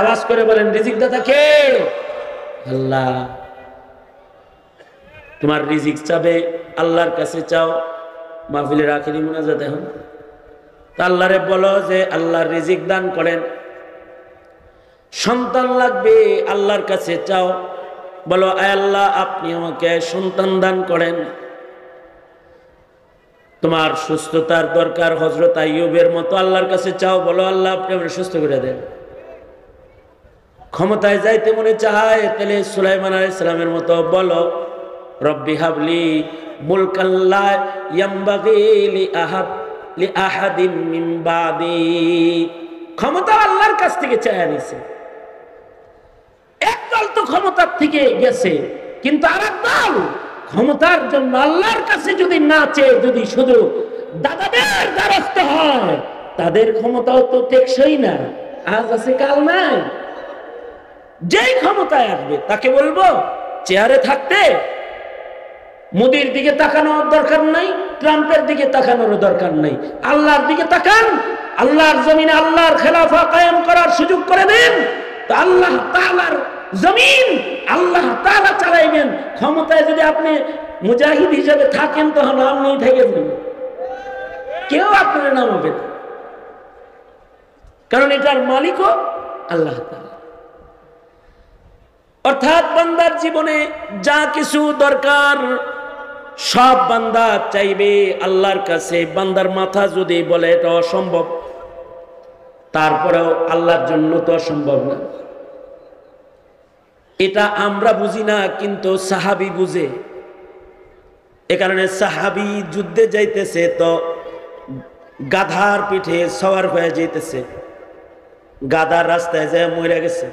আওয়াজ করে বলেন রিজিক দাতা কে? আল্লাহ। তোমার রিজিক চাবে আল্লাহর কাছে চাও। মাহফিলের আখিরি মুনাজাত এখন আল্লাহরে বলো যে আল্লাহর রিজিক দান করেন। সন্তান লাগবে আল্লাহর কাছে চাও, বলো আয় আল্লাহ আপনি আমাকে সন্তান দান করেন। তোমার সুস্থতার দরকার, হযরত আইয়ুবের মতো আল্লাহর কাছে চাও, বলো আল্লাহ আপনি আমাকে সুস্থ করে দেন। ক্ষমতায় যাইতে মনে চায় তাহলে সুলাইমান আলাইহিস সালামের মতো বলো রব্বি হাবলি মুলকান লা ইয়ামবাগি লি আহাদিন মিন বাদি। ক্ষমতা আল্লাহর কাছ থেকে চায় নিছে। একদল তো ক্ষমতার থেকে গেছে, কিন্তু আরেক দল ক্ষমতার জন্য আল্লাহর কাছে যদি না চেয়ে যদি শুধু দাদাদের দ্বারস্থ হয়, তাদের ক্ষমতাও তো টেকসই না। আজ আছে কাল নাই। যেই ক্ষমতায় আসবে তাকে বলবো চেয়ারে থাকতে মোদির দিকে তাকানোর দরকার নাই, ট্রাম্পের দিকে তাকানোর দরকার নাই। আল্লাহর দিকে তাকান, আল্লাহর জমিনে আল্লাহর খেলাফা কায়েম করার সুযোগ করে দেন। তো আল্লাহ তাআলার জমিন আল্লাহ তাআলা চালাইবেন। ক্ষমতায় যদি আপনি মুজাহিদ হিসেবে থাকেন তখন আপনি থেকে যাবেন, কেউ আপনার নামাবে না, কারণ এটার মালিকও আল্লাহ তাআলা। অর্থাৎ বান্দার জীবনে যা কিছু দরকার সব বান্দা চাইবে আল্লাহর কাছে। বান্দার মাথা যদি বলে এটা অসম্ভব, তারপরেও আল্লাহর জন্য তো অসম্ভব না। এটা আমরা বুঝি না, কিন্তু সাহাবী বুঝে। এ কারণে সাহাবী যুদ্ধে যাইতেছে তো গাধার পিঠে সওয়ার হয়ে যাইতেছে, গাধার রাস্তায় যায় মরে গেছে।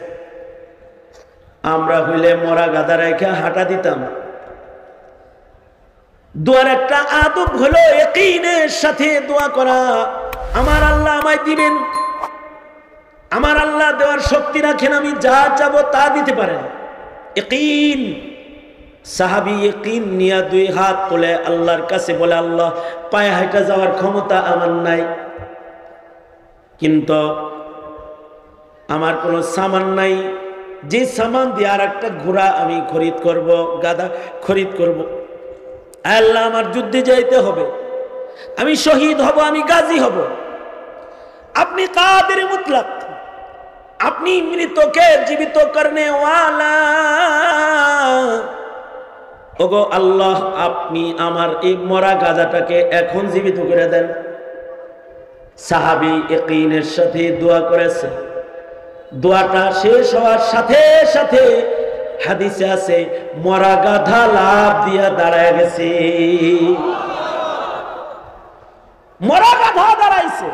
আমরা হইলে মরা গাদা রেখা হাঁটা দিতাম। দোয়ার একটা আদব হলো ইয়াকিনের সাথে দোয়া করা। আমার আল্লাহ আমায় দিবেন, আমার আল্লাহ দেওয়ার শক্তি রাখেন, আমি যা চাবো তা দিতে পারেন। ইয়াকিন। সাহাবী ইয়াকিন নিয়ে দুই হাত তুলে আল্লাহর কাছে বলে আল্লাহ পায়ে হাঁটা যাওয়ার ক্ষমতা আমার নাই, কিন্তু আমার কোনো সামান নাই, যে সামান দিয়ে আর একটা ঘোড়া আমি খরিদ করব, গাধা খরিদ করব। আল্লাহ আমার যুদ্ধে যাইতে হবে, আমি শহীদ হব, আমি গাজী হব। আপনি কাদের মুতলাক, আপনি মৃতকে জীবিত করনে ওয়ালা। ওগো আল্লাহ আপনি আমার এই মরা গাধাটাকে এখন জীবিত করে দেন। সাহাবী ইয়াকিনের সাথে দোয়া করেছে। দোয়াটা শেষ হওয়ার সাথে সাথে হাদিসে আছে মরা গাধা লাফ দিয়া দাঁড়ায় গেছে। মরা গাধা দাঁড়াইছে,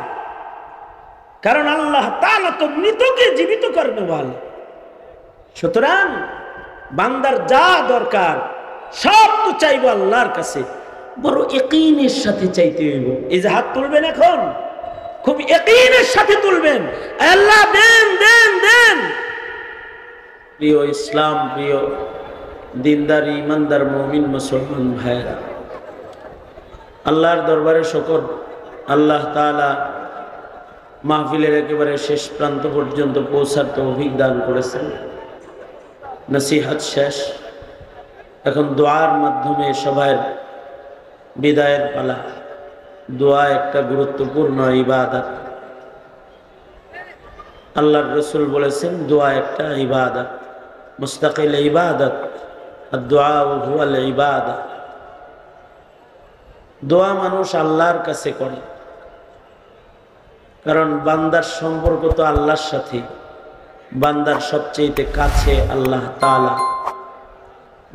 কারণ আল্লাহ তাআলা তো মৃতকে জীবিত করবে বলে। সুতরাং বান্দার যা দরকার সব তো চাইবো আল্লাহর কাছে, বড় ইয়াকিনের সাথে চাইতে হইব। এই যে হাত তুলবেন এখন খুব ইয়াকিনের সাথে তুলবেন, আল্লাহ দেন দেন দেন। প্রিয় ইসলাম, প্রিয় দিনদার ইমানদার মুমিন মুসলমান ভাইরা, আল্লাহর দরবারে শুকর, আল্লাহ তাআলা মাহফিলের একেবারে শেষ প্রান্ত পর্যন্ত পৌঁছার তৌফিক দান করেছেন। নসিহত শেষ, এখন দোয়ার মাধ্যমে সবার বিদায়ের পালা। দোয়া একটা গুরুত্বপূর্ণ ইবাদত। আল্লাহর রাসূল বলেছেন দোয়া একটা ইবাদত, মুস্তাকিল ইবাদত, আদ-দুআ হুয়াল ইবাদত। দোয়া মানুষ আল্লাহর কাছে করে, কারণ বান্দার সম্পর্ক তো আল্লাহর সাথে। বান্দার সবচেয়ে কাছে আল্লাহ তাআলা,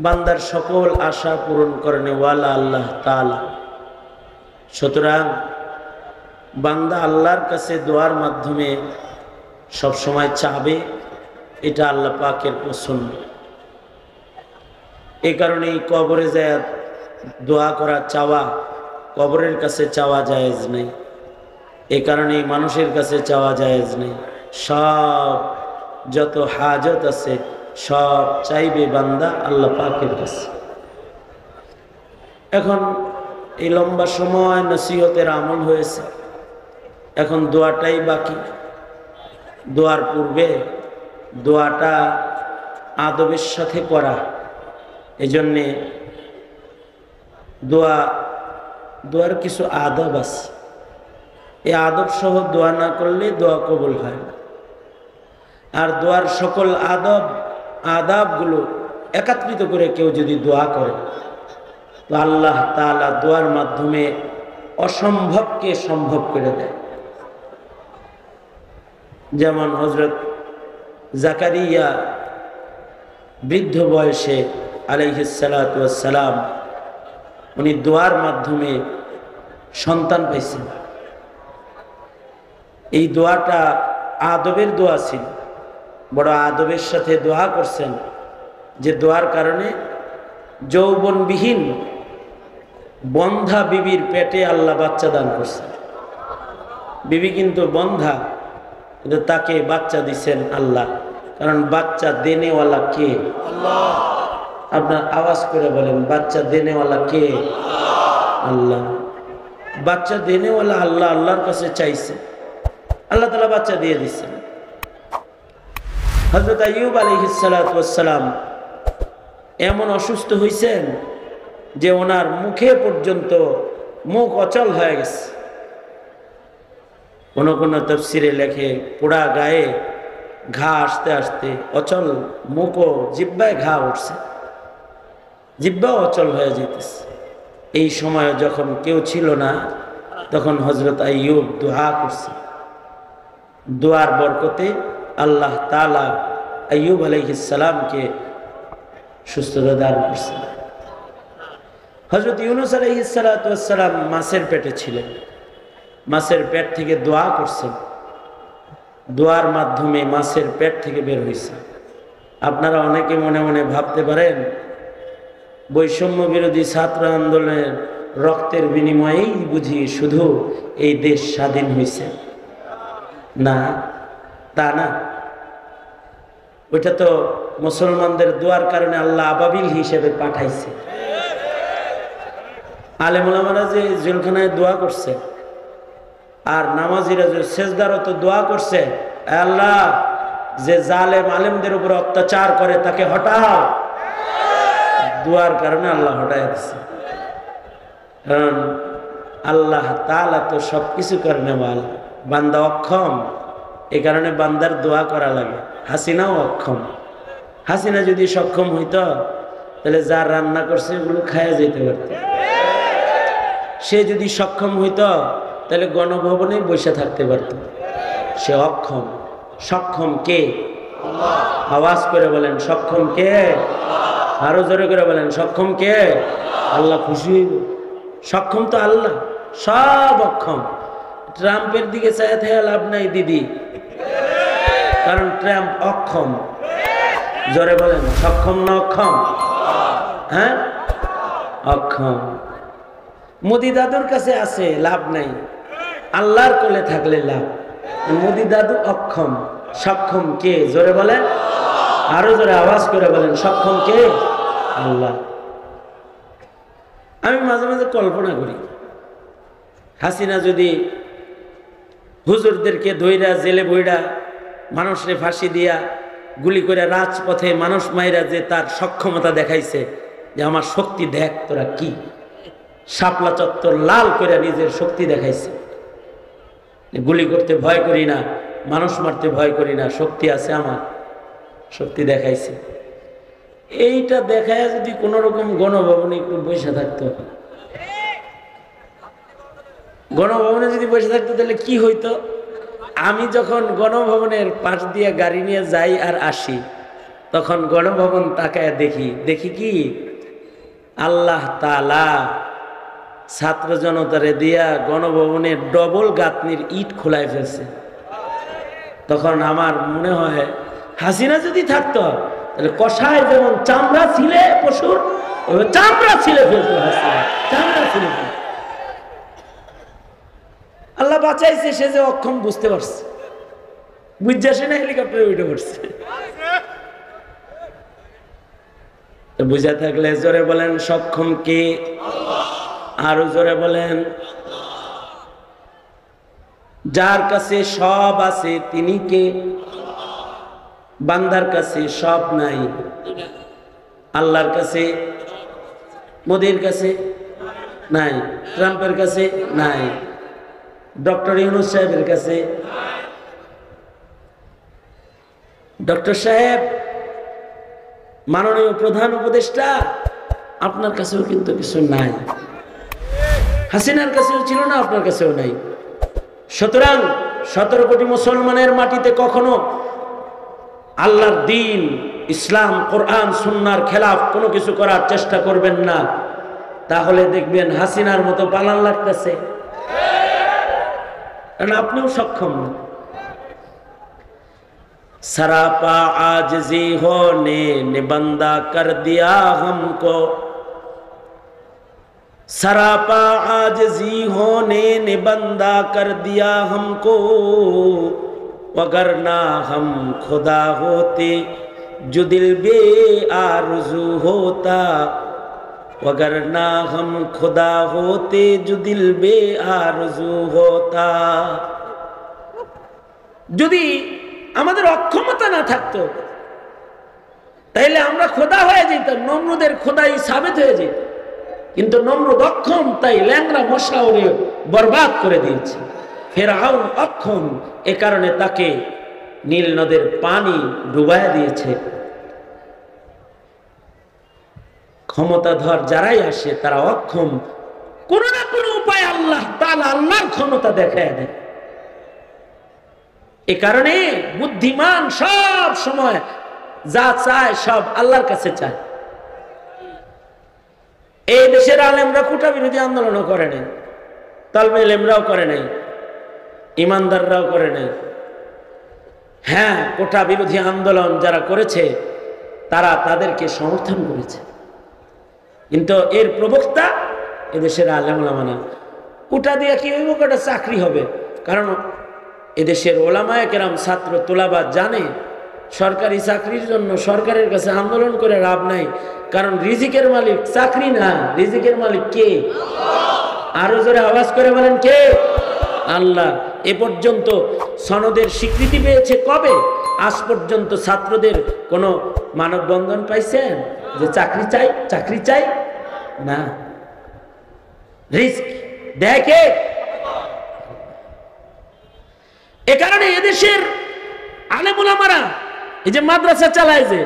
বান্দার সকল আশা পূরণ করেন ওয়ালা আল্লাহ তাআলা। সুতরাং বান্দা আল্লাহর কাছে দোয়ার মাধ্যমে সব সময় চাবে, এটা আল্লাহ পাকের পছন্দ। এই কারণে কবরে যায় দোয়া করা, চাওয়া, কবরের কাছে চাওয়া জায়েজ নেই। এই কারণে মানুষের কাছে চাওয়া জায়েজ নেই। সব যত হাজত আছে সব চাইবে বান্দা আল্লাহ পাকের কাছে। এখন এই লম্বা সময় নসিহতের আমল হয়েছে, এখন দোয়াটাই বাকি। দোয়ার পূর্বে দোয়াটা আদবের সাথে করা, এজন্যে দোয়ার কিছু আদব আছে। এই আদব সহ দোয়া না করলে দোয়া কবুল হয় না। আর দোয়ার সকল আদাবগুলো একত্রিত করে কেউ যদি দোয়া করে তো আল্লাহ তাআলা দোয়ার মাধ্যমে অসম্ভবকে সম্ভব করে দেয়। যেমন হযরত জাকারিয়া বৃদ্ধ বয়সে আলাইহিস সালাতু ওয়াস সালাম উনি দোয়ার মাধ্যমে সন্তান পাইছেন। এই দোয়াটা আদবের দোয়া ছিল, বড় আদবের সাথে দোয়া করছেন, যে দোয়ার কারণে যৌবনবিহীন বন্ধা বিবির পেটে আল্লাহ বাচ্চা দান করছেন। বিবি কিন্তু বন্ধা, কিন্তু তাকে বাচ্চা দিচ্ছেন আল্লাহ, কারণ বাচ্চা দেনেওয়ালা কে? আল্লাহ। আপনার আওয়াজ করে বলেন, বাচ্চা দেনেওয়ালা কে? আল্লাহ। বাচ্চা দেনেওয়ালা আল্লাহ, আল্লাহর কাছে চাইছে, আল্লাহ তাআলা বাচ্চা দিয়ে দিচ্ছেন। হযরত আইয়ুব আলাইহিস সালাতু ওয়াস সালাম এমন অসুস্থ হয়েছেন যে ওনার মুখে পর্যন্ত মুখ অচল হয়ে গেছে। কোন কোন তাফসিরে লেখে পোড়া গায়ে ঘা আসতে আসতে অচল, মুখও জিহ্বায় ঘা উঠছে, জিহ্বাও অচল হয়ে যেতেছে। এই সময় যখন কেউ ছিল না, তখন হযরত আইয়ুব দোয়া করছে। দোয়ার বরকতে আল্লাহ তাআলা আইয়ুব আলাইহিস সালামকে সুস্থতা দান করছেন। হযরত ইউনূস আলাইহিস সালাতু ওয়াস সালাম মাছের পেটে ছিলেন, মাছের পেট থেকে দোয়া করছেন, দোয়ার মাধ্যমে মাছের পেট থেকে বের হয়েছে। আপনারা অনেকে মনে মনে ভাবতে পারেন বৈষম্য বিরোধী ছাত্র আন্দোলনের রক্তের বিনিময়েই বুঝি শুধু এই দেশ স্বাধীন হয়েছে। না, তা না। ওইটা তো মুসলমানদের দোয়ার কারণে আল্লাহ আবাবিল হিসেবে পাঠাইছে। আলেম ওলামারা যে জেলখানায় দোয়া করছে, আর নামাজিরা যে সেজদারত দোয়া করছে, আল্লাহ যে জালেম আলেমদের উপর অত্যাচার করে তাকে হটাও, দোয়ার কারণে আল্লাহ হটাই দিচ্ছে। কারণ আল্লাহ তাআলা তো সবকিছু করে নেওয়াল, বান্দা অক্ষম, এই কারণে বান্দার দোয়া করা লাগে। হাসিনাও অক্ষম, হাসিনা যদি সক্ষম হইতো তাহলে যা রান্না করছে ওগুলো খায়া যেতে পারত। সে যদি সক্ষম হইতো তাহলে গণভবনে বসে থাকতে পারত। সে অক্ষম। সক্ষম কে? আওয়াজ করে বলেন, সক্ষম কে? আরো জোরে করে বলেন, সক্ষম কে? আল্লাহ খুশি হইব। সক্ষম তো আল্লাহ, সব অক্ষম। ট্রাম্পের দিকে চাইতে থেকে লাভ নাই দিদি, কারণ ট্রাম্প অক্ষম। জোরে বলেন, সক্ষম না অক্ষম? হ্যাঁ, অক্ষম। মোদি দাদুর কাছে আছে, লাভ নাই। আল্লাহর কোলে থাকলে লাভ। মোদি দাদু অক্ষম, সক্ষম কে? জোরে বলেন, আরো জোরে আওয়াজ করে বলেন, সক্ষম কে? আল্লাহ। আমি মাঝে মাঝে কল্পনা করি, হাসিনা যদি হুজুরদেরকে ধইরা জেলে বইরা মানুষরে ফাঁসি দিয়া গুলি করে রাজপথে মানুষ মাইরা যে তার সক্ষমতা দেখাইছে, যে আমার শক্তি দেখ তোরা কি, শাপলা চত্বর লাল করে নিজের শক্তি দেখাইছে, গুলি করতে ভয় করি না, মানুষ মারতে ভয় করি না, শক্তি আছে আমার, শক্তি দেখাইছে। এইটা দেখায় যদি কোন রকম গণভবনে একটু বসে থাকতো, গণভবনে যদি বসে থাকতো তাহলে কি হইতো? আমি যখন গণভবনের পাশ দিয়ে গাড়ি নিয়ে যাই আর আসি, তখন গণভবন তাকায় দেখি কি আল্লাহ তাআলা ছাত্র জনতারে দিয়া গণভবনের ডবল গাঁথনির ইট খোলায় ফেলছে। তখন আমার মনে হয় হাসিনা যদি থাকতো তাহলে কষায় যেমন চামড়া ছিলে পশুর, চামড়া ছিলে ফেলতো, হাসিনা চামড়া ছিলে ফেলতো। আল্লাহ বাঁচাইছে, সে যে অক্ষম বুঝতে পারছে, বুঝে আসে না, হেলিকপ্টারে উঠে পড়ছে। বুঝা থাকলে জোরে বলেন, সক্ষম কে? আরো জোরে বলেন, যার কাছে সব আছে তিনি কে? বান্দার কাছে সব নাই, আল্লাহর কাছে, মোদির কাছে নাই, ট্রাম্পের কাছে নাই, ডক্টর ইউনূস সাহেবের কাছে, ডক্টর সাহেব মাননীয় প্রধান উপদেষ্টা আপনার কাছেও কিন্তু কিছু নাই, হাসিনার কাছেও ছিল না, আপনার কাছেও নাই। সুতরাং 17 কোটি মুসলমানের মাটিতে কখনো আল্লাহর দ্বীন, ইসলাম, কোরআন, সুন্নাহর খেলাফ কোনো কিছু করার চেষ্টা করবেন না, তাহলে দেখবেন হাসিনার মতো পালান লাগতেছে, কারণ আপনিও সক্ষম না। सरापा आजिज़ी होने ने बंदा कर दिया हमको, सरापा आजिज़ी होने ने बंदा कर दिया हमको, वगरना हम खुदा होते जो दिल बे आरज़ू होता, वगरना हम खुदा होते जो दिल बे आरज़ू होता। যদি আমাদের অক্ষমতা না থাকতো তাইলে আমরা খোদা হয়ে যেতাম, নমরুদের খোদাই সাবিত হয়ে যেত। কিন্তু নমরুদ অক্ষম, তাই ল্যাংড়া মশলা ওরে বরবাদ করে দিয়েছে। ফেরাউন অক্ষম, এ কারণে তাকে নীল নদের পানি ডুবায় দিয়েছে। ক্ষমতাধর যারাই আসে তারা অক্ষম, কোনো না কোনো উপায় আল্লাহ তাআলা আল্লাহর ক্ষমতা দেখায় দেয়। এ কারণে বুদ্ধিমান সব সময় যা চায় সব আল্লাহর কাছে চায়। এই দেশের আলেমরা কোটা বিরোধী আন্দোলনও করে নাই, তালবে ইলমরাও করে নাই, ইমানদাররাও করে নাই। হ্যাঁ, কোটা বিরোধী আন্দোলন যারা করেছে তারা তাদেরকে সমর্থন করেছে, কিন্তু এর প্রবক্তা এদেশের আলেম ওলামা না। কোটা দিয়ে কি হইব? কোটা চাকরি হবে। কারণ এদেশের ওলামায়ে কেরাম, ছাত্র তোলাবা জানে সরকারি চাকরির জন্য সরকারের কাছে আন্দোলন করে লাভ নাই, কারণ রিজিকের মালিক চাকরি না, রিজিকের মালিক কে? আরো জোরে আওয়াজ করে বলেন কে? আল্লাহ। এ পর্যন্ত সনদের স্বীকৃতি পেয়েছে কবে? আজ পর্যন্ত ছাত্রদের কোনো মানববন্ধন পাইছেন যে চাকরি চাই, চাকরি চাই না, রিস্ক দেখে। এ কারণে এদেশের আলেম ওলামারা এই যে মাদ্রাসা চালায়, যে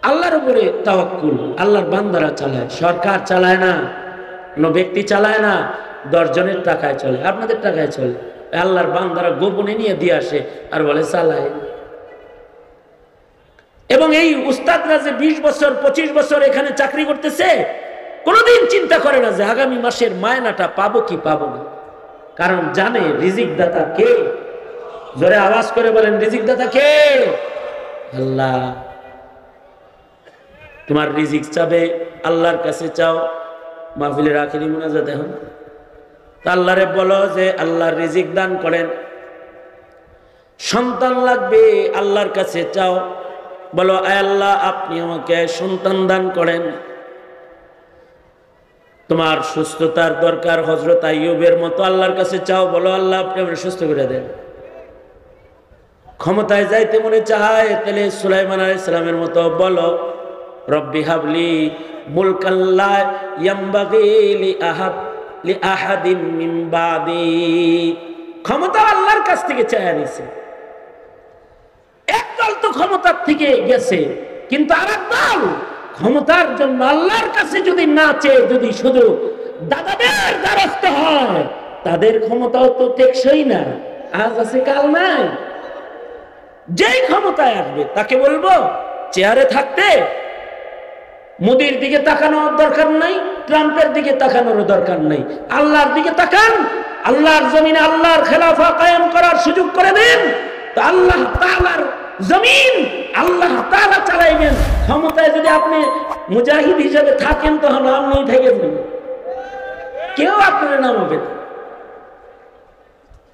আল্লাহর উপরে তাওয়াক্কুল, আল্লাহর বান্দারা চালায়, সরকার চালায় না, কোনো ব্যক্তি চালায় না, 10 জনের টাকায় চলে, আপনাদের টাকায় চলে। আল্লাহর বান্দারা গোপনে নিয়ে দিয়ে আসে আর বলে চালায়। এবং এই উস্তাদরা যে 20 বছর 25 বছর এখানে চাকরি করতেছে, কোনোদিন চিন্তা করে না যে আগামী মাসের মায়নাটা পাবো কি পাবো না, কারণ জানে রিজিক দাতা কে। জোরে আওয়াজ করে বলেন রিজিক দাতা কে? আল্লাহ। তোমার রিজিক চাবে আল্লাহর কাছে চাও। মাহফিলের আখিরি মুনাজাত এখন আল্লাহরে বলো যে আল্লাহর রিজিক দান করেন। সন্তান লাগবে, আল্লাহর কাছে চাও, বলো আয় আল্লাহ আপনি আমাকে সন্তান দান করেন। তোমার সুস্থতার দরকার, হযরত আইয়ুবের মতো আল্লাহর কাছে চাও, বলো আল্লাহ আপনি আমাকে সুস্থ করে দেন। ক্ষমতায় যাইতে মনে চায়, তাহলে সুলাইমান আলাইহিস সালামের মতো বলো রব্বি হাবলি মুলকান লা ইয়ামবাগি লি আহাদিন মিন বাদি। ক্ষমতা আল্লাহর কাছ থেকে চায় নিছে। একদল তো ক্ষমতার থেকে গেছে, কিন্তু আরেক দল ক্ষমতার জন্য আল্লাহর কাছে যদি না চেয়ে যদি শুধু দাদাদের দ্বারস্থ হয়, তাদের ক্ষমতাও তো টেকসই না, আজ আছে কাল নাই। যেই ক্ষমতায় আসবে তাকে বলবো চেয়ারে থাকতে মোদির দিকে তাকানোর দরকার নাই, ট্রাম্পের দিকে তাকানোর দরকার নাই, আল্লাহর দিকে তাকান। আল্লাহর জমিনে আল্লাহর খেলাফা কায়েম করার সুযোগ করে দেন, তো আল্লাহ তাআলার জমিন আল্লাহ তাআলা চালাইবেন। ক্ষমতায় যদি আপনি মুজাহিদ হিসেবে থাকেন তখন আপনি থেকে যাবেন, কেউ আপনার নামাবে না,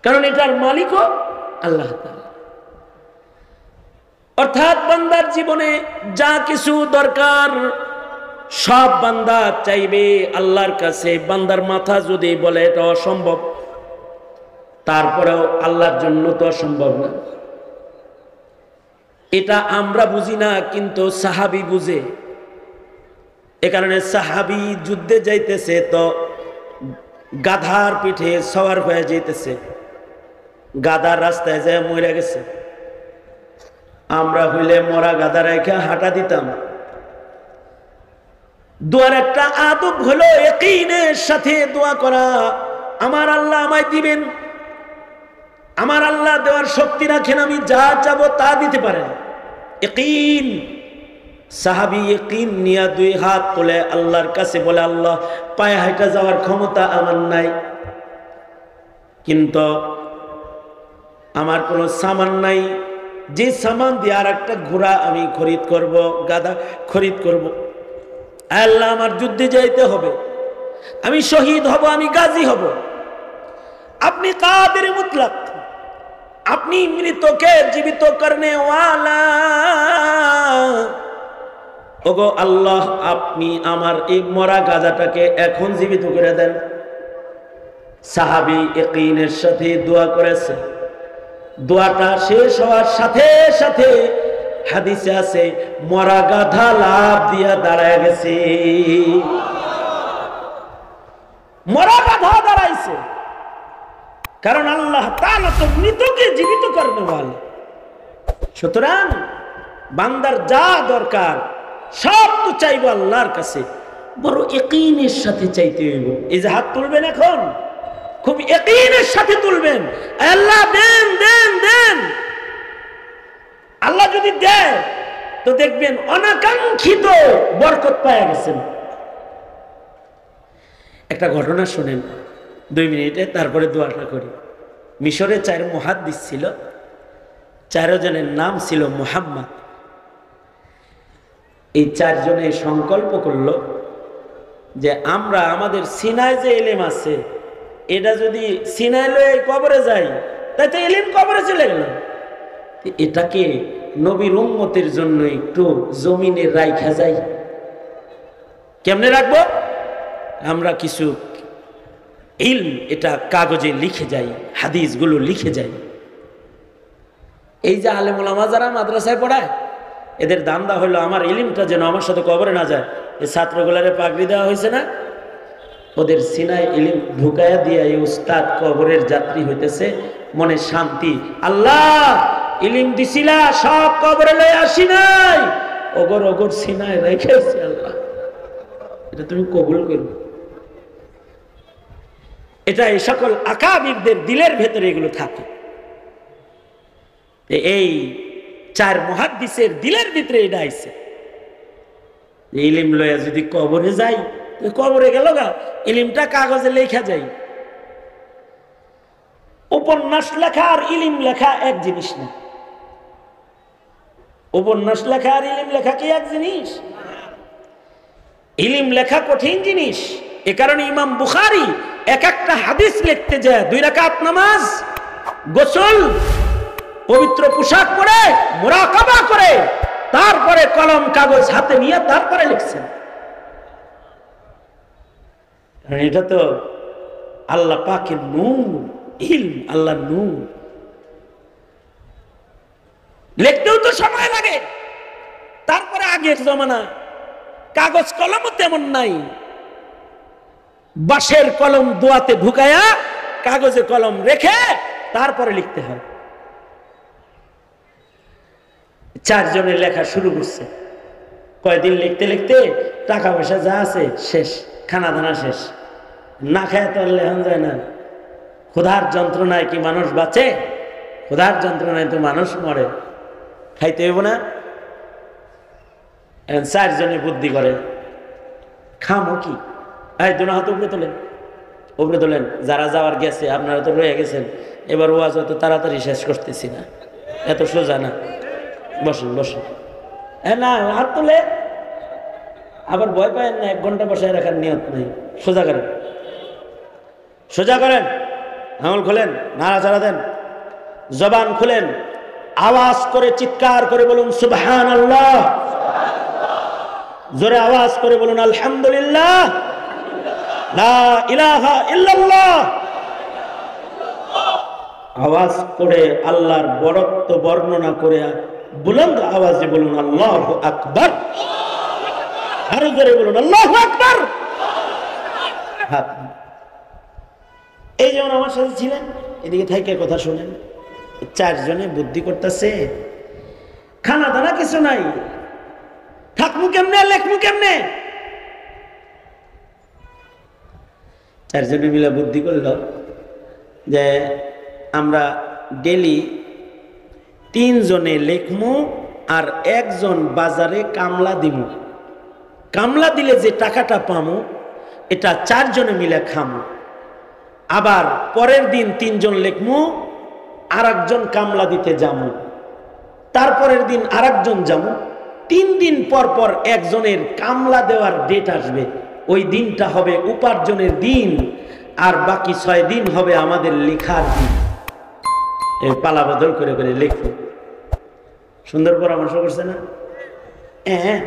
কারণ এটার মালিকও আল্লাহ তাআলা। অর্থাৎ বান্দার জীবনে যা কিছু দরকার সব বান্দা চাইবে আল্লাহর কাছে। বান্দার মাথা যদি বলে এটা অসম্ভব, তারপরেও আল্লাহর জন্য তো অসম্ভব না। এটা আমরা বুঝি না, কিন্তু সাহাবী বুঝে। এ কারণে সাহাবী যুদ্ধে যাইতেছে তো গাধার পিঠে সওয়ার হয়ে যাইতেছে, গাধার রাস্তায় যায় মরে গেছে। আমরা হইলে মরা গাধা রেখে হাঁটা দিতাম। দোয়ার একটা আদব হলো ইয়াকিনের সাথে দোয়া করা, আমার আল্লাহ আমায় দিবেন, আমার আল্লাহ দেওয়ার শক্তি রাখেন, আমি যা চাবো তা দিতে পারেন। ইয়াকিন। সাহাবী ইয়াকিন নিয়ে দুই হাত তুলে আল্লাহর কাছে বলে, আল্লাহ পায়ে হাঁটা যাওয়ার ক্ষমতা আমার নাই, কিন্তু আমার কোনো সামান নাই, যে সামান দিয়ে আর একটা ঘোড়া আমি খরিদ করব, গাধা খরিদ করব। আল্লাহ আমার যুদ্ধে যাইতে হবে, আমি শহীদ হব, আমি গাজী হব। আপনি কাদের মুতলাক, আপনি মৃতকে জীবিত করনে ওয়ালা। ওগো আল্লাহ, আপনি আমার এই মরা গাধাটাকে এখন জীবিত করে দেন। সাহাবী ইয়াকিনের সাথে দোয়া করেছে। দোয়াটা শেষ হওয়ার সাথে সাথে হাদিসে আছে মরা গাধা লাফ দিয়া দাঁড়ায় গেছে। মরা গাধা দাঁড়াইছে, কারণ আল্লাহ তাআলা তো মৃতকে জীবিত করবে বলে। সুতরাং বান্দার যা দরকার সব তো চাইবো আল্লাহর কাছে, বড় ইয়াকিনের সাথে চাইতে হইব। এই যে হাত তুলবেন এখন, খুব ইয়াকিনের সাথে তুলবেন, আল্লাহ দেন দেন দেন। আল্লাহ যদি দেয় তো দেখবেন অনাকাঙ্ক্ষিত বরকত পাওয়া গেছেন। একটা ঘটনা শুনেন 2 মিনিটে, তারপরে দোয়াটা করি। মিশরে 4 মুহাদ্দিস ছিল, 4 জনের নাম ছিল মুহাম্মদ। এই 4 জনে সংকল্প করলো যে আমরা আমাদের সিনায় যে ইলম আছে এটা যদি সিনায় লয়ে কবরে যাই, তাই তো ইলম কবরে চলে গেল, এটাকে নবীর উম্মতের জন্য একটু জমিনে রাইখা যাই। কেমনে রাখবো? আমরা কিছু ইলম এটা কাগজে লিখে যাই, হাদিসগুলো লিখে যাই। এই যে আলেম ওলামা যারা মাদ্রাসায় পড়ায়, এদের দান্দা হলো আমার ইলমটা যেন আমার সাথে কবরে না যায়। এই ছাত্রগুলারে পাগড়ি দেওয়া হয়েছে না, ওদের সিনায় ইলম ঢুকায়া দিয়া এই উস্তাদ কবরের যাত্রী হইতেছে, মনে শান্তি। আল্লাহ ইলম দিছিলা, সব কবরে লয়ে আসি নাই, ওগর ওগর সিনায় রেখেছি, আল্লাহ এটা তুমি কবুল করবে। এটা এই সকল আকাবিরদের দিলের ভেতরে এগুলো থাকে। এই 4 মুহাদ্দিসের দিলের ভিতরে এটা আইছে, ইলম লয়া যদি কবরে যাই, কবরে গেল গা, ইলমটা কাগজে লেখা যাই। উপন্যাস লেখা আর ইলম লেখা এক জিনিস না। উপন্যাস লেখা আর ইলম লেখা কি এক জিনিস? ইলম লেখা কঠিন জিনিস। এ কারণে ইমাম বুখারী এক একটা হাদিস লিখতে যায় 2 রাকাত নামাজ, গোসল, পবিত্র পোশাক পরে, মুরাকাবা করে, তারপরে কলম কাগজ হাতে নিয়ে তারপরে লিখছেন। এটা তো আল্লাহ পাকের নূর, ইলম আল্লাহর নূর। লিখতেও তো সময় লাগে। তারপরে আগের জমানা কাগজ কলমও তেমন নাই, বাঁশের কলম দোয়াতে ঢুকায়া কাগজে কলম রেখে তারপরে লিখতে হয়। 4 জনের লেখা শুরু করছে। কয়দিন লিখতে লিখতে টাকা পয়সা যা আছে শেষ, খানা দানা শেষ, না খায় তো লেখন যায় না। ক্ষুধার যন্ত্রণায় কি মানুষ বাঁচে? ক্ষুধার যন্ত্রণায় তো মানুষ মরে। খাইতে হইব না? এখন 4 জনে বুদ্ধি করে, খামো কি? এই 2 হাত উপরে তোলেন, উপরে তোলেন। যারা যাওয়ার গেছে, আপনারা তো রয়ে গেছেন, এবার ওয়াজ অত তাড়াতাড়ি শেষ করতেছি না, এত সোজা না। বসেন বসেন। না হাত তুলে আবার ভয় পায় না, 1 ঘন্টা বসায় রাখার নিয়ত নেই। সোজা করেন, সোজা করেন, আঙুল খোলেন, নাড়াচাড়া দেন, জবান খুলেন, আওয়াজ করে চিৎকার করে বলুন সুবহানাল্লাহ, জোরে আওয়াজ করে বলুন আলহামদুলিল্লাহ, লা ইলাহা ইল্লাল্লাহ। আওয়াজ করে আল্লাহর বড়ত্ব বর্ণনা করে বুলন্দ আওয়াজে বলুন আল্লাহু আকবার। আরো জোরে বলুন আল্লাহু আকবার। এই যেমন আমার সাথে ছিলেন, এদিকে থাইকে কথা শুনেন, চারজনে বুদ্ধি করতেছে, খানা দানা কিছু নাই, থাকমু কেমনে, লেখমু কেমনে। চারজনে মিলে বুদ্ধি করল যে আমরা ডেলি 3 জনে লেখমু আর 1 জন বাজারে কামলা দিমু, কামলা দিলে যে টাকাটা পামু এটা 4 জনে মিলে খামু, আবার পরের দিন 3 জন লেখমু, আর একজন কামলা দিতে যামু, তারপরের দিন আর একজন যামু, 3 দিন পর পর একজনের কামলা দেওয়ার ডেট আসবে, ওই দিনটা হবে উপার্জনের দিন, আর বাকি 6 দিন হবে আমাদের লেখার দিন। এই পালা বদল করে করে লেখো। সুন্দর পরামর্শ করছে না? হ্যাঁ,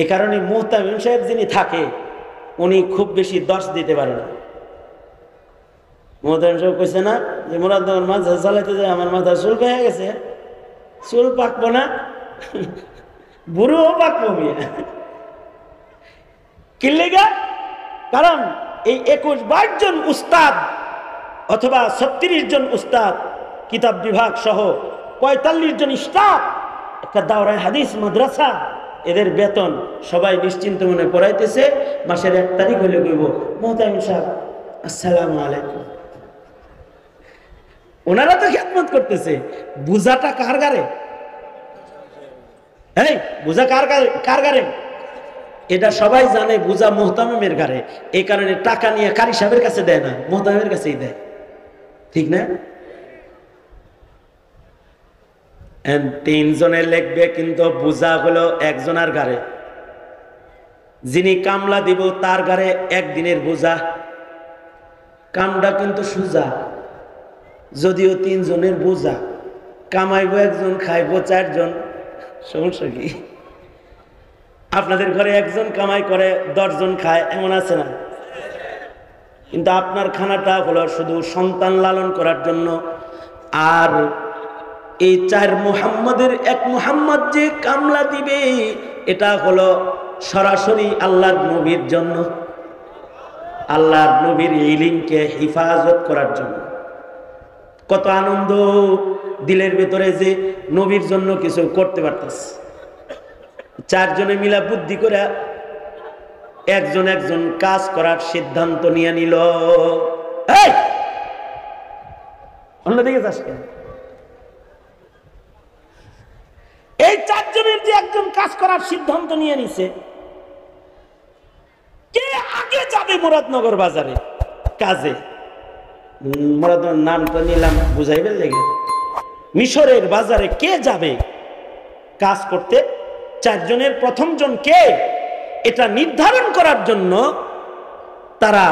এ কারণে মুহতামিম সাহেব যিনি থাকে উনি খুব বেশি দশ দিতে পারে না। মুহতামিম সাহেব কইছে না যে মুরাদ মাঝে চালাইতে যায় আমার মাথা চুল পেয়ে গেছে, চুল পাকবো না, বুড়োও পাকবো মিয়া। কি লেগা? কারণ এই 21-22 জন উস্তাদ অথবা 36 জন উস্তাদ, কিতাব বিভাগ সহ 45 জন স্টাফ, একটা দাওরায়ে হাদিস মাদ্রাসা, এদের বেতন সবাই নিশ্চিন্ত মনে পড়াইতেছে। মাসের 1 তারিখ হলে কইব মুহতামিম সাহেব আসসালামু আলাইকুম। ওনারা তো খেদমত করতেছে, বুঝাটা কার গারে? এই বুঝা কার গারে? এটা সবাই জানে, বুঝা মুহতামিমের গারে। এই কারণে টাকা নিয়ে কারি সাহেবের কাছে দেয় না, মুহতামিমের কাছেই দেয়, ঠিক না? 3 জনে লিখবে, কিন্তু বুঝা হলো 1 জনের গারে। যিনি কামলা দিব তার গারে 1 দিনের বোঝা। কামটা কিন্তু সুজা, যদিও 3 জনের বোঝা, কামাইব 1 জন, খাইব 4 জন। সমস্যা কি? আপনাদের ঘরে 1 জন কামাই করে 10 জন খায়, এমন আছে না? কিন্তু আপনার খানাটা হলো শুধু সন্তান লালন করার জন্য। আর এই 4 মুহাম্মাদের 1 মুহাম্মদ যে কামলা দিবে, এটা হলো সরাসরি আল্লাহর নবীর জন্য, আল্লাহর নবীর ইলমকে হিফাজত করার জন্য। কত আনন্দ দিলের ভেতরে যে নবীর জন্য কিছু করতে পারতেছে। 4 জনে মিলা বুদ্ধি করে একজন কাজ করার সিদ্ধান্ত নিয়ে নিল। অন্যদিকে যাস কেন? এই 4 জনের যে একজন কাজ করার সিদ্ধান্ত নিয়ে নিছে, কে আগে যাবে মুরাদনগর বাজারে কাজে? মুরাদনগর নামটা নিলাম বুঝাইবেন লেগে। মিশরের বাজারে কে যাবে কাজ করতে? 4 জনের প্রথম জন কে, এটা নির্ধারণ করার জন্য তারা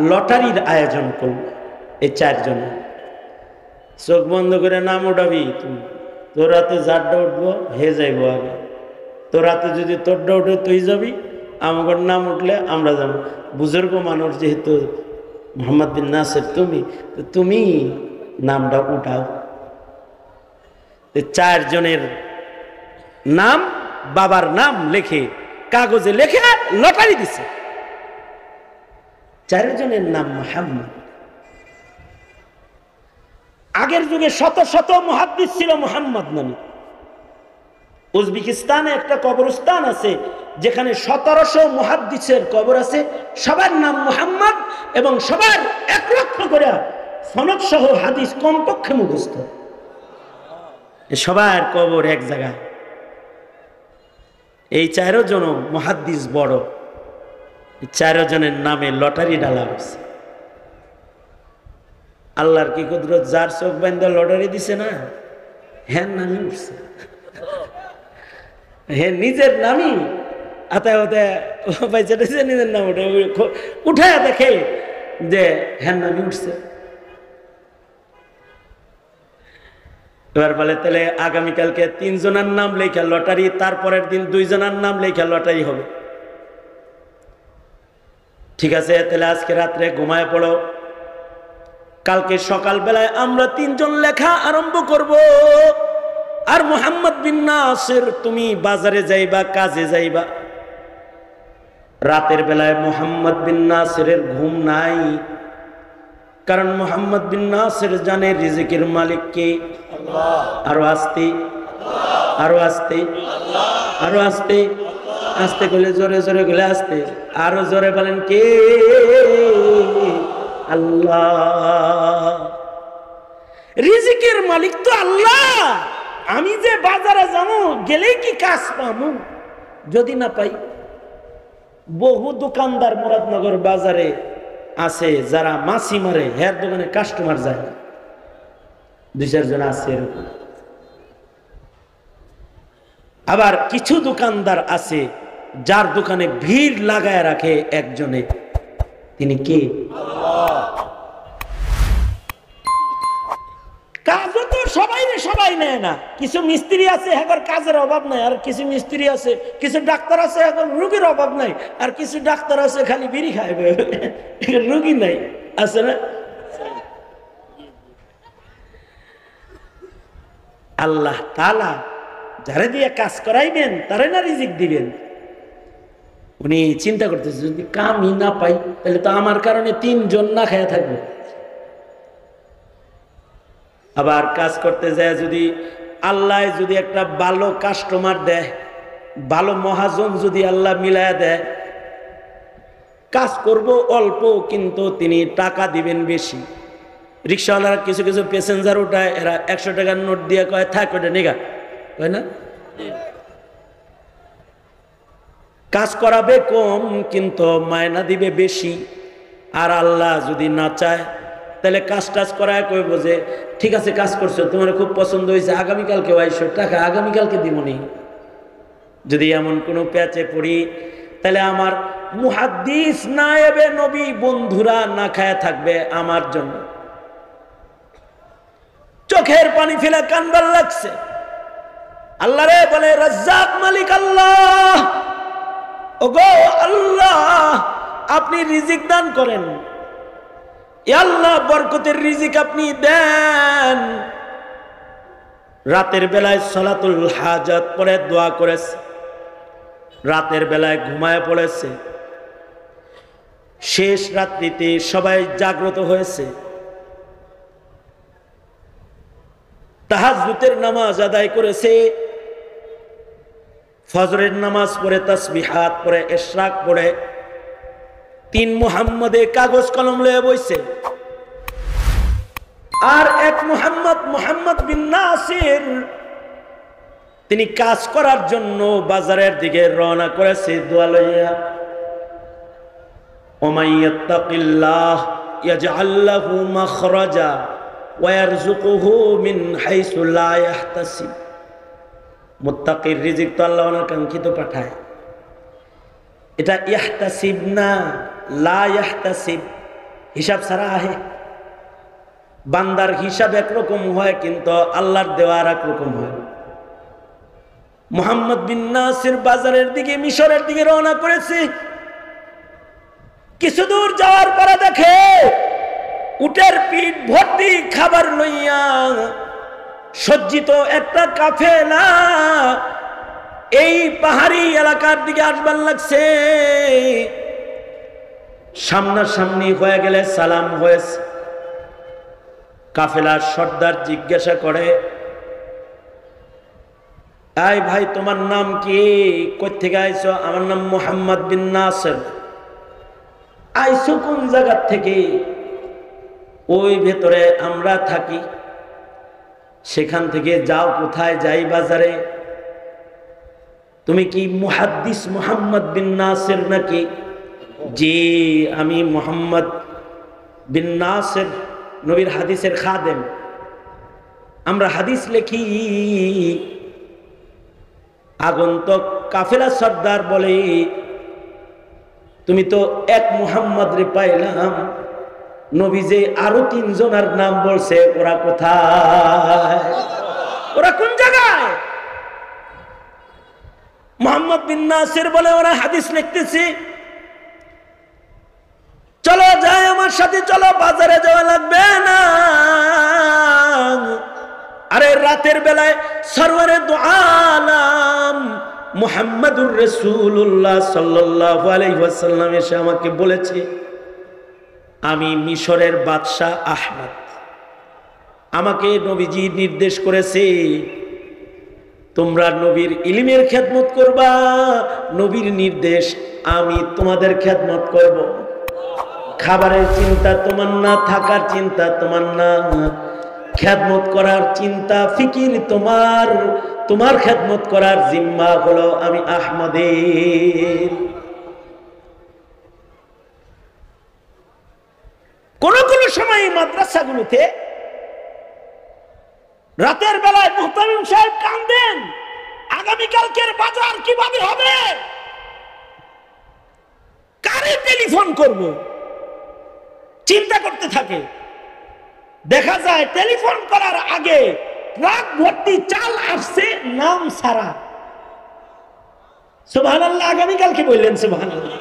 লটারির আয়োজন করল। এই 4 জন চোখ বন্ধ করে নাম উঠাবি, তোর হাতে যারটা উঠবো হে যাইব আগে। তোর হাতে যদি তোরটা উঠে তুই যাবি, আমার নাম উঠলে আমরা যাব। বুজুর্গ মানুষ যেহেতু মোহাম্মদ বিন নাসির তুমি নামটা উঠাও। 4 জনের নাম, বাবার নাম লেখে কাগজে লেখে লটারি দিছে। 4 জনের নাম মুহাম্মদ। আগের যুগে শত শত মুহাদ্দিস ছিল মুহাম্মদ নামে। উজবেকিস্তানে একটা কবরস্থান আছে যেখানে 1700 মুহাদ্দিসের কবর আছে, সবার নাম মুহাম্মদ এবং সবার 1 লক্ষ করে সনদ সহ হাদিস কমপক্ষে মুখস্থ। সবার কবর এক জায়গায়। এই 4 জন মুহাদ্দিস বড়, 4 জনের নামে লটারি ডালা হয়েছে। আল্লাহর কি কুদরত, যার চোখ বান্ধা লটারি দিছে না, হ্যাঁ নামই উঠছে। হ্যাঁ নিজের নামই আতায় হতায় পয়সাটা নিজের নাম উঠে উঠায় দেখে যে হ্যাঁ নামই উঠছে। এবার বলে তাহলে আগামীকালকে 3 জনের নাম লেখা লটারি, তারপরের দিন 2 জনের নাম লেখা লটারি হবে। ঠিক আছে, তাহলে আজকে রাত্রে ঘুমায় পড়ো। কালকে সকাল বেলায় আমরা 3 জন লেখা আরম্ভ করব। আর মোহাম্মদ বিন নাসির তুমি বাজারে যাইবা, কাজে যাইবা। রাতের বেলায় মোহাম্মদ বিন নাসিরের ঘুম নাই, কারণ মোহাম্মদ বিন নাসির জানে রিজিকের মালিক কে। আল্লাহ। আরো আস্তে, আরো আস্তে, আরো আস্তে, আস্তে করলে জোরে, জোরে করলে আস্তে, আরো জোরে বলেন কে? আল্লাহ। রিজিকের মালিক তো আল্লাহ। আমি যে বাজারে যাবো, গেলেই কি কাজ পাবো? যদি না পাই, বহু দোকানদার মুরাদনগর বাজারে আছে যারা মাছি মারে, হের দোকানে কাস্টমার যায় না, 2-4 জন আছে এরকম। আবার কিছু দোকানদার আছে যার দোকানে ভিড় লাগায় রাখে একজনে, তিনি কে? আল্লাহ। কাজও তো সবাই নেয় না। কিছু মিস্ত্রি আছে এখন কাজের অভাব নাই, আর কিছু মিস্ত্রি আছে, কিছু ডাক্তার আছে এখন রোগীর অভাব নাই, আর কিছু ডাক্তার আছে খালি বিড়ি খাইবে, রোগী নাই, আছে না? আল্লাহ তাআলা যারা দিয়ে কাজ করাইবেন তারে না রিজিক দিবেন। উনি চিন্তা করতেছে, যদি কামই না পাই তাহলে তো আমার কারণে 3 জন না খেয়ে থাকবে। আবার কাজ করতে যায় যদি আল্লাহ যদি একটা ভালো কাস্টমার দেয়, ভালো মহাজন যদি আল্লাহ মিলায়া দেয়, কাজ করব অল্প কিন্তু তিনি টাকা দিবেন বেশি। রিক্সাওয়ালারা কিছু কিছু প্যাসেঞ্জার উঠায়, এরা 100 টাকার নোট দিয়ে কয় থাক ওটা নেগা, কয় না? কাজ করাবে কম কিন্তু মায়না দিবে বেশি। আর আল্লাহ যদি না চায় তাহলে কাজ টাজ করায় কইব যে ঠিক আছে কাজ করছো, তোমার খুব পছন্দ হয়েছে, আগামীকালকে আইসো, টাকা আগামীকালকে দিবনি। যদি এমন কোনো প্যাচে পড়ি তাহলে আমার মুহাদ্দিস নায়েবে নবী বন্ধুরা না খায় থাকবে আমার জন্য। চোখের পানি ফেলে কান্দার লাগছে। আল্লাহ রে বলে, রাজ্জাক মালিক আল্লাহ, ওগো আল্লাহ আপনি রিজিক দান করেন, আল্লাহ বরকতের রিজিক আপনি দেন। রাতের বেলায় সালাতুল হাজাত পড়ে দোয়া করেছে, রাতের বেলায় ঘুমায় পড়েছে, শেষ রাত্রিতে সবাই জাগ্রত হয়েছে, তাহাজ্জুদের নামাজ আদায় করেছে, ফজরের নামাজ পড়ে, তাসবিহাত পড়ে, ইশরাক পড়ে 3 মুহাম্মদে কাগজ কলম লয়ে বইছে। আর এক মুহাম্মদ বিন নাসির তিনি কাজ করার জন্য বাজারের দিকে রওনা করেছে দোয়া লইয়া। ওমাইয়াত্তাকিল্লাহ ইয়াজআল লাহু মাখরাজা ওয়া ইয়ারযুকুহু মিন হাইসু লা ইয়াহতাসিব। মুত্তাকির রিজিক তো আল্লাহ অনাকাঙ্ক্ষিত পাঠায়। এটা ইয়াহতাসিব না, লা ইয়াহতাসিব, হিসাব ছাড়া আহে। বান্দার হিসাব একরকম হয় কিন্তু আল্লাহর দেওয়া আর একরকম হয়। মুহাম্মদ বিন নাসির বাজারের দিকে, মিশরের দিকে রওনা করেছে। কিছু দূর যাওয়ার পরে দেখে উটের পিঠ ভর্তি খাবার লইয়া সজ্জিত একটা কাফেলা এই পাহাড়ি এলাকার দিকে আসবার লাগছে। সামনাসামনি হয়ে গেলে সালাম হয়েছে। কাফেলার সর্দার জিজ্ঞাসা করে, আই ভাই তোমার নাম কি, কই থেকে আইছো? আমার নাম মুহাম্মদ বিন নাসির। আইছো কোন জায়গা থেকে? ওই ভেতরে আমরা থাকি। সেখান থেকে যাও কোথায়? যাই বাজারে। তুমি কি মুহাদ্দিস মুহাম্মদ বিন নাসির নাকি? জি আমি মুহাম্মদ বিন নাসির, নবীর হাদিসের খাদেম, আমরা হাদিস লেখি। আগন্তক কাফেলা সর্দার বলে, তুমি তো এক মুহাম্মদ রে পাইলাম, নবী যে আরো 3 জনের নাম বলছে, ওরা কোথায়? ওরা কোন জায়গায়? মুহাম্মদ বিন নাসির বলে, ওরা হাদিস লিখতেছে। চলো যাই আমার সাথে, চলো, বাজারে যাওয়া লাগবে না। আরে রাতের বেলায় সরওয়ারে দু আলাম মুহাম্মাদুর রাসূলুল্লাহ সাল্লাল্লাহু আলাইহি ওয়াসাল্লাম এসে আমাকে বলেছে, আমি মিশরের বাদশাহ আহমদ, আমাকে নবীজি নির্দেশ করেছে তোমরা নবীর ইলমের খেদমত করবা, নবীর নির্দেশ, আমি তোমাদের খেদমত করব। খাবারের চিন্তা তোমার না, থাকার চিন্তা তোমার না, খেদমত করার চিন্তা ফিকির তোমার, তোমার খেদমত করার জিম্মা হলো আমি আহমদের। কোন কোন সময় মাদ্রাসাগুলোতে রাতের বেলায় মুহতামিম সাহেব কান্দেন, আগামীকালকের বাজার কিভাবে হবে, কারে টেলিফোন করব, চিন্তা করতে থাকে। দেখা যায় টেলিফোন করার আগে ট্রাক ভর্তি চাল আসছে নাম ছাড়া। সুবহানাল্লাহ, আগামীকালকে বললেন সুবহানাল্লাহ।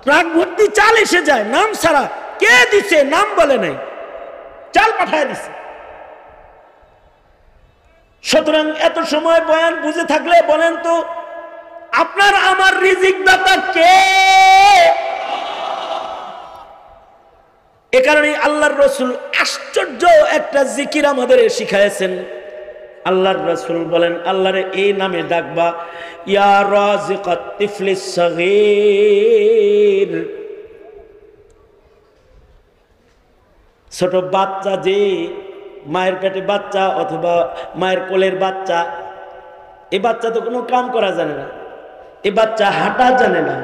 ট্রাক ভর্তি চাল এসে যায় নাম ছাড়া, কে দিছে নাম বলে নাই, চাল পাঠায় দিছে। সুতরাং এত সময় বয়ান বুঝে থাকলে বলেন তো, আপনার আমার রিজিক দাতা কে? এ কারণে আল্লাহর রাসূল আশ্চর্য একটা জিকির আমাদের শিখাইছেন। আল্লাহর রাসূল বলেন, আল্লাহরে এই নামে ডাকবা, ইয়া রাজিকাত তিফলিস সাগীর। ছোট বাচ্চা, যে মায়ের পেটে বাচ্চা অথবা মায়ের কোলের বাচ্চা, এই বাচ্চা তো কোনো কাম করা জানে না, এই বাচ্চা হাঁটা জানে না,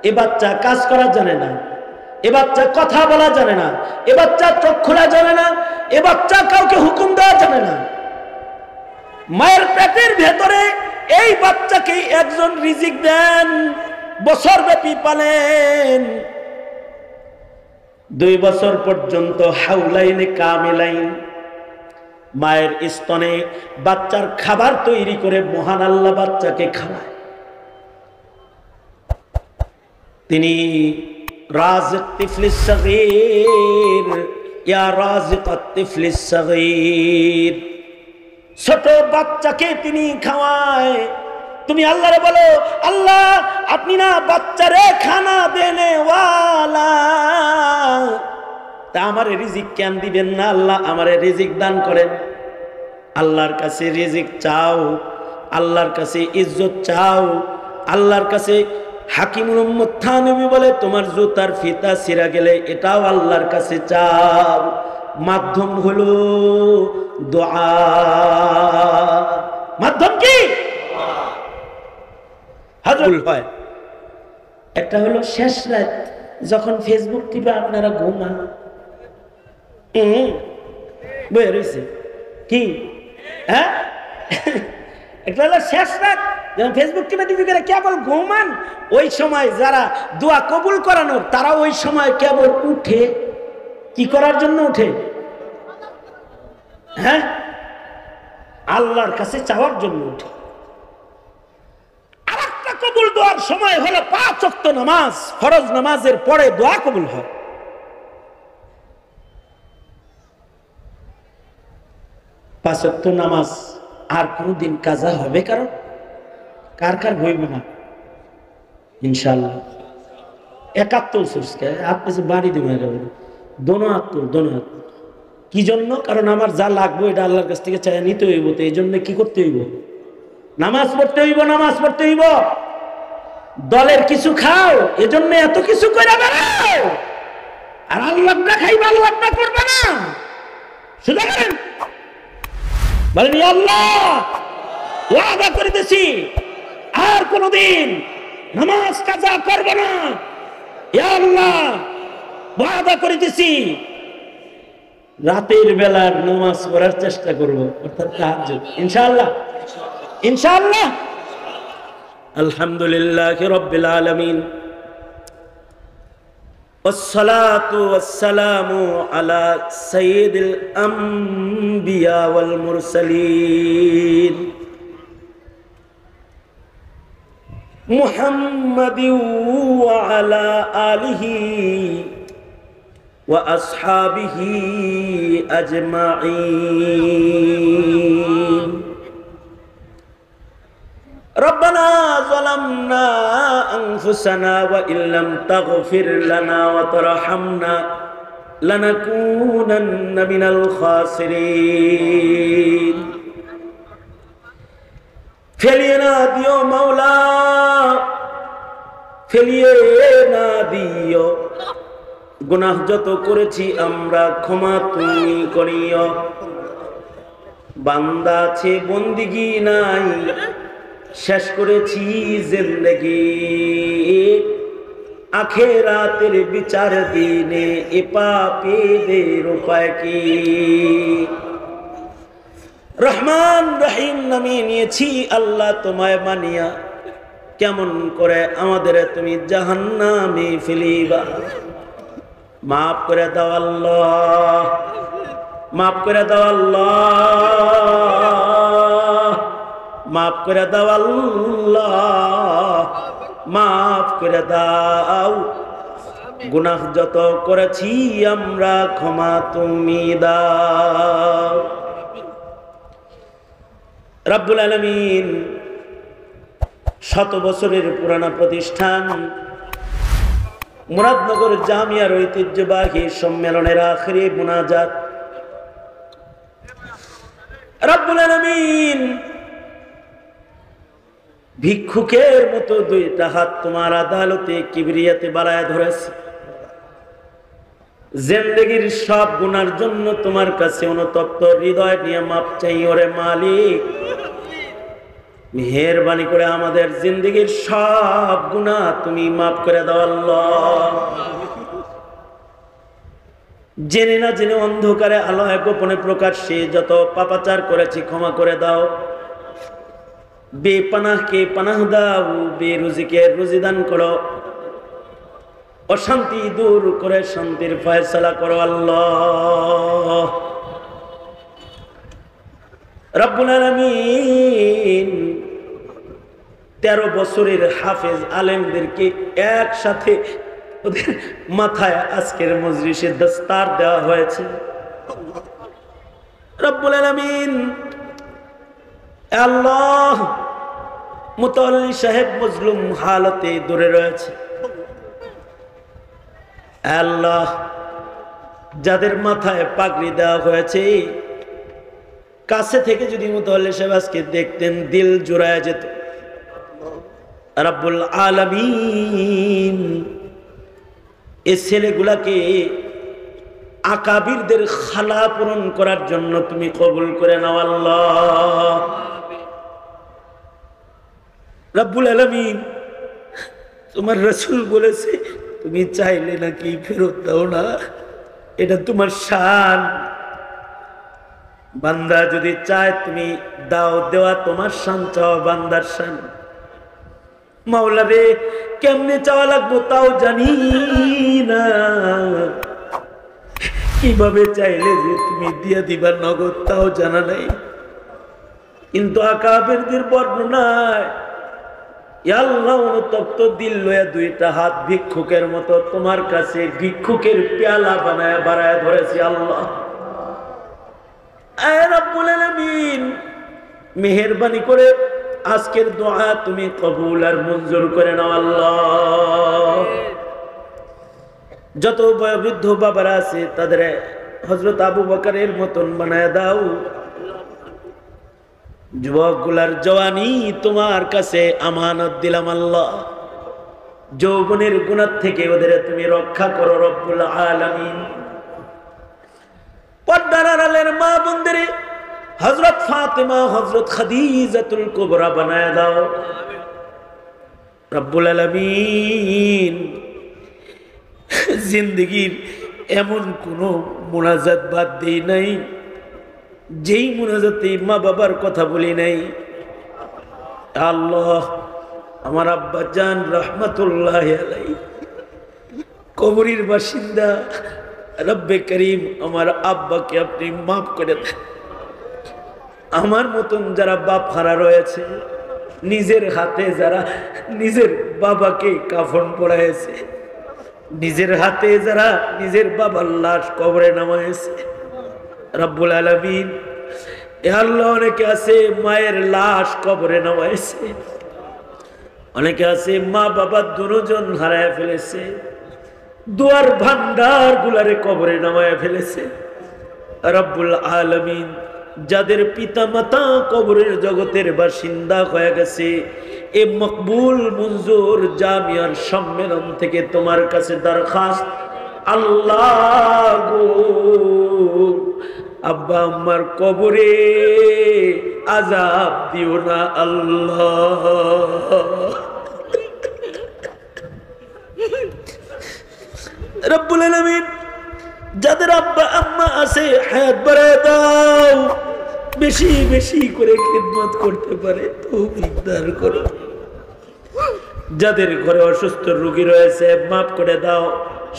এই বাচ্চা কাজ করা জানে না, এ বাচ্চা কথা বলা জানে না, এ বাচ্চা চোখ খোলা জানে না, এ বাচ্চা কাউকে হুকুম দেওয়া জানে না। মায়ের পেটের ভেতরে এই বাচ্চাকে একজন রিজিক দেন, বছর ব্যাপী পালেন, 2 বছর পর্যন্ত হাউলাইনে কামিলাইন মায়ের স্তনে বাচ্চার খাবার তৈরি করে মহান আল্লাহ বাচ্চাকে খাওয়ায়। তিনি রাজিক তিফলিস সাগীর, ইয়া রাজিকাত তিফলিস সাগীর, ছোট বাচ্চাকে তিনি খাওয়ায়। তুমি আল্লাহরে বলো, আল্লাহ আপনি না বাচ্চারে খানা দেনে ওয়ালা, তা আমারে রিজিক কেন দিবেন না? আল্লাহ আমারে রিজিক দান করেন। আল্লাহর কাছে রিজিক চাও, আল্লাহর কাছে ইজ্জত চাও, আল্লাহর কাছে হাকিমুল উম্মত থানবী বলে তোমার জুতার ফিতা ছিঁড়া গেলে এটাও আল্লাহর কাছে চাও। মাধ্যম হলো দোয়া। মাধ্যম কি? হাজুল হয়। একটা হলো শেষ রাত, যখন ফেসবুক টিপে আপনারা ঘুমান, বয়ে রয়েছে কি, হ্যাঁ, একটা হলো শেষ রাত, যখন ফেসবুক টিপে টিপি করে কেবল ঘুমান, ওই সময় যারা দোয়া কবুল করানোর তারা ওই সময় কেবল উঠে কি করার জন্য উঠে? হ্যাঁ, আল্লাহর কাছে চাওয়ার জন্য উঠে। আরেকটা কবুল দোয়ার সময় হলো 5 ওয়াক্ত নামাজ, ফরজ নামাজের পরে দোয়া কবুল হয়। পাঁচ ওয়াক্ত নামাজ আর কোনদিন কাজা হবে কারণ? কার কার হইব না ইনশাআল্লাহ? 71 সুস্কে আপনি বাড়ি দেবেন, দোনো হাত তুল, দোনো হাত। কি জন্য? কারণ আমার যা লাগবে এটা আল্লাহর কাছ থেকে চাই নিতে হইব, তো এই জন্য কি করতে হইব? নামাজ পড়তে হইব, নামাজ পড়তে হইব। দলের কিছু খাও, এজন্য এত কিছু করে বেড়াও, আর আল্লাহটা খাইবা, আল্লাহটা করবে না। শুধু করেন বলেন, ইয়া আল্লাহ ওয়াদা করিতেছি আর কোনদিন নামাজ কাজা করব না। ইয়া আল্লাহ ওয়াদা করিতেছি রাতের বেলার নামাজ পড়ার চেষ্টা করব, অর্থাৎ তাহাজ্জুদ, ইনশাআল্লাহ, ইনশাআল্লাহ। আলহামদুলিল্লাহি রাব্বিল আলামিন, والصلاة والسلام على سيد الأنبياء والمرسلين محمد وعلى آله وأصحابه أجمعين. ربنا ظلمنا أنفسنا وإن لم تغفر لنا وترحمنا لنكونن من الخاسرين. ফেলিয়ে না দিও মাওলা, ফেলিয়ে না দিও, গুনাহ যত করেছি আমরা ক্ষমা তুমি করিও। বান্দা আছে বন্দিগি নাই, শেষ করেছি জিন্দেগি, আখেরাতের বিচার দিনে এ পাপীদের উপায় কি? রহমান রহিম নামে নিয়েছি আল্লাহ তোমায় মানিয়া, কেমন করে আমাদের তুমি জাহান্নামে ফেলিবা? মাফ করে দাও আল্লাহ, মাফ করে দাও আল্লাহ, মাফ করে দাও আল্লাহ, মাফ করে দাও। গুনাহ যত করেছি আমরা ক্ষমা তুমি দাও। রব্বুল আলামিন 100 বছরের পুরানা প্রতিষ্ঠান মুরাদনগর জামিয়ার ঐতিহ্যবাহী সম্মেলনের আখেরি মুনাজাত, রব্বুল আলামিন ভিক্ষুকের মতো দুইটা হাত তোমার আদালতে কিবরিয়াতে বাড়ায় ধরেছে। জিন্দেগীর সব গুনার জন্য তোমার কাছে অনুতপ্ত হৃদয় নিয়ে মাপ চাই। ওরে মালিক, মেহেরবানি করে আমাদের জিন্দেগীর সব গুনাহ তুমি মাফ করে দাও আল্লাহ। জেনে না জেনে অন্ধকারে আলোয় গোপনে প্রকাশ্যে যত পাপাচার করেছি ক্ষমা করে দাও। বেপানাহকে পানাহ দাও, বেরুজিকে রুজি দান করো, অশান্তি দূর করে শান্তির ফয়সালা করো আল্লাহ। রব্বুল আলামিন 13 বছরের হাফেজ আলেমদেরকে একসাথে ওদের মাথায় আজকের মজলিসে দস্তার দেওয়া হয়েছে। রব্বুল আলামিন আল্লাহ, মুতাওয়াল্লি সাহেব মজলুম হালতে দূরে রয়েছে। আল্লাহ, যাদের মাথায় পাগড়ি দেওয়া হয়েছে, কাছে থেকে যদি মুতাওয়াল্লি সাহেব আজকে দেখতেন দিল জুড়ায় যেত। রব্বুল আলামিন এই ছেলেগুলাকে আকাবিরদের খালা পূরণ করার জন্য তুমি কবুল করে নাও আল্লাহ। রব্বুল আলামিন, তোমার রাসূল বলেছে তুমি চাইলে নাকি ফেরত দাও না, এটা তোমার শান। বান্দা যদি চায় তুমি দাও, দেওয়া তোমার শান, চাও বান্দার শান। মাওলা রে, কেমনে চাওয়া লাগবো তাও জানি না, কিভাবে চাইলে যে তুমি দিয়া দিবার নগদ তাও জানা নাই। কিন্তু আকাবেরদের বর্ণনায় আল্লাহ অনুতপ্ত দিল লয়া দুইটা হাত ভিক্ষুকের মতো তোমার কাছে ভিক্ষুকের পেয়ালা বানায় বাড়ায় ধরেছি আল্লাহ। আয় রব্বুল আলামিন, মেহেরবানি করে আজকের দোয়া তুমি কবুল আর মঞ্জুর করে নাও আল্লাহ। যত বয়োবৃদ্ধ বাবারা আছে তাদের হযরত আবু বকরের মতন বানায় দাও। যুবকগুলার জওয়ানি তোমার কাছে আমানত দিলাম আল্লাহ। যৌবনের গুনাহ থেকে ওদের তুমি রক্ষা করো রব্বুল আলামিন। পর্দার আড়ালের মা বোনদের হযরত ফাতেমা, হযরত খাদিজাতুল কুবরা বানায় দাও রব্বুল আলামিন। জিন্দেগীর এমন কোন মুনাজাত বাদ দেই নাই যেই মুনাজাতে মা বাবার কথা বলি নাই। আল্লাহ, আমার আব্বা জান রহমাতুল্লাহি আলাইহি কবরের বাসিন্দা, রব্বে করিম আমার আব্বাকে আপনি মাফ করে দেন। আমার মতন যারা বাপ হারা রয়েছে, নিজের হাতে যারা নিজের বাবাকে কাফন পরাইছে, নিজের হাতে যারা নিজের বাবার লাশ কবরে নামাইছে, রব্বুল আলামিন এ আল্লাহ, অনেকে আছে মায়ের লাশ কবরে নামাইছে, অনেকে আছে মা বাবা দুজন হারায় ফেলেছে, দুয়ার ভান্ডার গুলারে কবরে নামায় ফেলেছে। রব্বুল আলামিন যাদের পিতা মাতা কবরের জগতের বাসিন্দা হয়ে গেছে, এ মকবুল মঞ্জুর জামিয়ার সম্মেলন থেকে তোমার কাছে দরখাস্ত, আল্লাহ গো, আব্বা আম্মার কবরে আযাব দিও না আল্লাহ। রব্বুল আলামিন যাদের আব্বা আম্মা আছে হায়াত বাড়ায় দাও, বেশি বেশি করে খিদমত করতে পারে তৌফিক দান করো। যাদের ঘরে অসুস্থ রোগী রয়েছে মাফ করে দাও,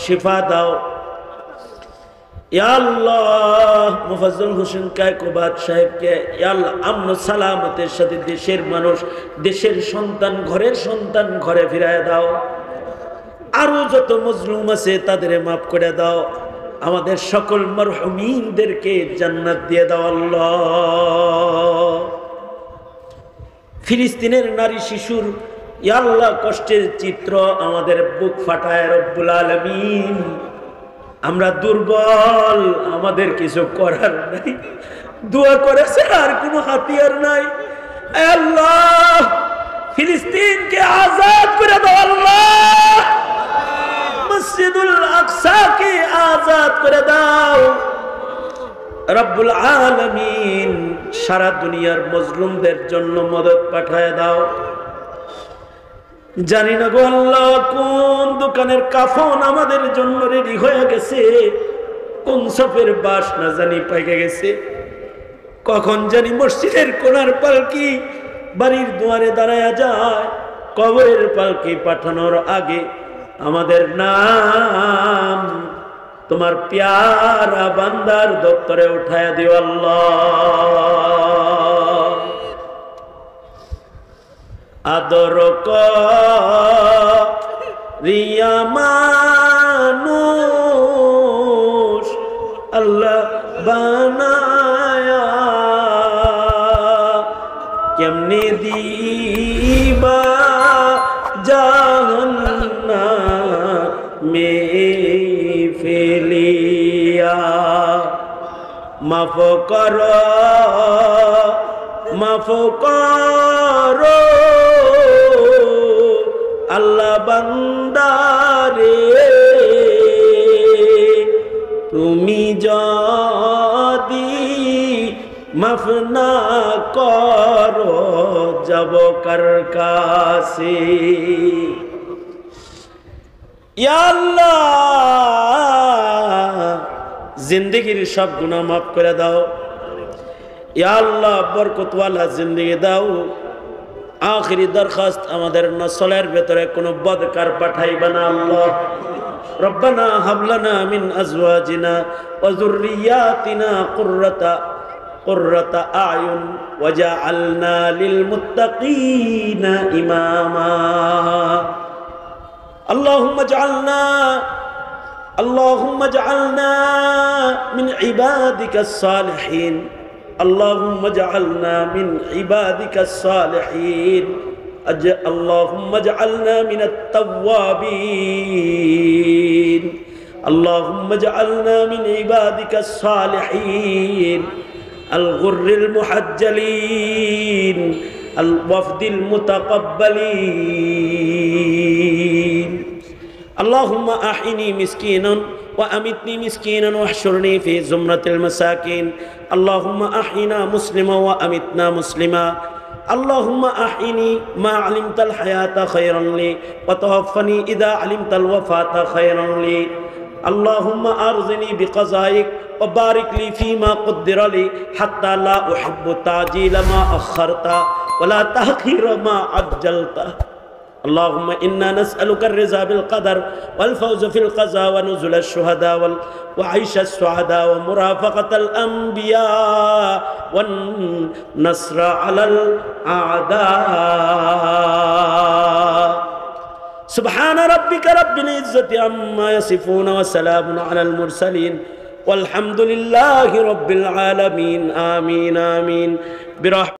শিফা দাও। ইয়া আল্লাহ মুফাজ্জল হোসেন কায়কোবাদ সাহেবকে ইয়া আল্লাহ আমন সালামতের সাথে দেশের মানুষ, দেশের সন্তান, ঘরের সন্তান ঘরে ফিরায় দাও। আরো যত মজলুম আছে তাদের মাফ করে দাও। আমাদের সকল মরহুমিনদেরকে জান্নাত দিয়ে দাও আল্লাহ। ফিলিস্তিনের নারী শিশুর ইয়া আল্লাহ কষ্টের চিত্র আমাদের বুক ফাটায় রব্বুল আলামিন। আমরা দুর্বল, আমাদের কিছু করার নাই, দোয়া করেছে আর কোনো হাতিয়ার নাই। আল্লাহ ফিলিস্তিনকে আজাদ করে দাও আল্লাহ, মসজিদুল আকসাকে আজাদ করে দাও রব্বুল আলামিন। সারা দুনিয়ার মজলুমদের জন্য মদদ পাঠায় দাও। জানি না গো আল্লাহ কোন দোকানের কাফন আমাদের জন্য রেডি হয়ে গেছে, কোন সফের বাস না জানি পাইকে গেছে, কখন জানি মসজিদের কোনার পালকি বাড়ির দুয়ারে দাঁড়ায়া যায়। কবরের পালকি পাঠানোর আগে আমাদের নাম তোমার প্যারা বান্দার দপ্তরে উঠায়া দিও আল্লাহ। আদর করিয়া মানুষ আল্লাহ বানায়া, কেমনে দিবা জাহান্নামে ফেলিয়া। মাফ করো মাফ করো আল্লাহ বান্দারে, তুমি যদি মাফ না করো যাব কার কাছে। ইয়া আল্লাহ জিন্দেগির সব গুনাহ মাফ করে দাও। ইয়া আল্লাহ বরকতওয়ালা জিন্দেগি দাও। আখিরি দরখাস্ত, আমাদের নসলের ভেতরে কোনো বদকার পাঠাইবা না আল্লাহ। রব্বানা হাবলানা মিন আজওয়াজিনা ওয়া যুররিয়াতিনা কুররাতা আয়ুন ওয়াজআলনা লিল মুত্তাকিনা ইমামা। اللهم اجعلنا من عبادك الصالحين، اللهم اجعلنا من عبادك الصالحين، اللهم اجعلنا من التوابين، اللهم اجعلنا من عبادك الصالحين الغر المحجلين الوفد المتقبلين. اللهم أحيني مسكينا وأمتني مسكينا واحشرني في زمرة المساكين. اللهم أحينا مسلما وأمتنا مسلما. اللهم أحيني ما علمت الحياة خيرا لي وتوفني إذا علمت الوفاة خيرا لي. اللهم أرزني بقضائك وبارك لي فيما قدر لي حتى لا أحب تعجيل ما أخرت ولا تأخير ما عجلت. اللهم إنا نسألك الرضا بالقدر والفوز في القضاء ونزل الشهداء وعيش السعداء ومرافقة الأنبياء والنصر على الأعداء. সুবহানা রাব্বিকা রাব্বিল ইজ্জাতি আম্মা ইয়াসিফুন ওয়া সালামুন আলাল মুরসালিন والحمد لله رب العالمين آمين آمين برحمة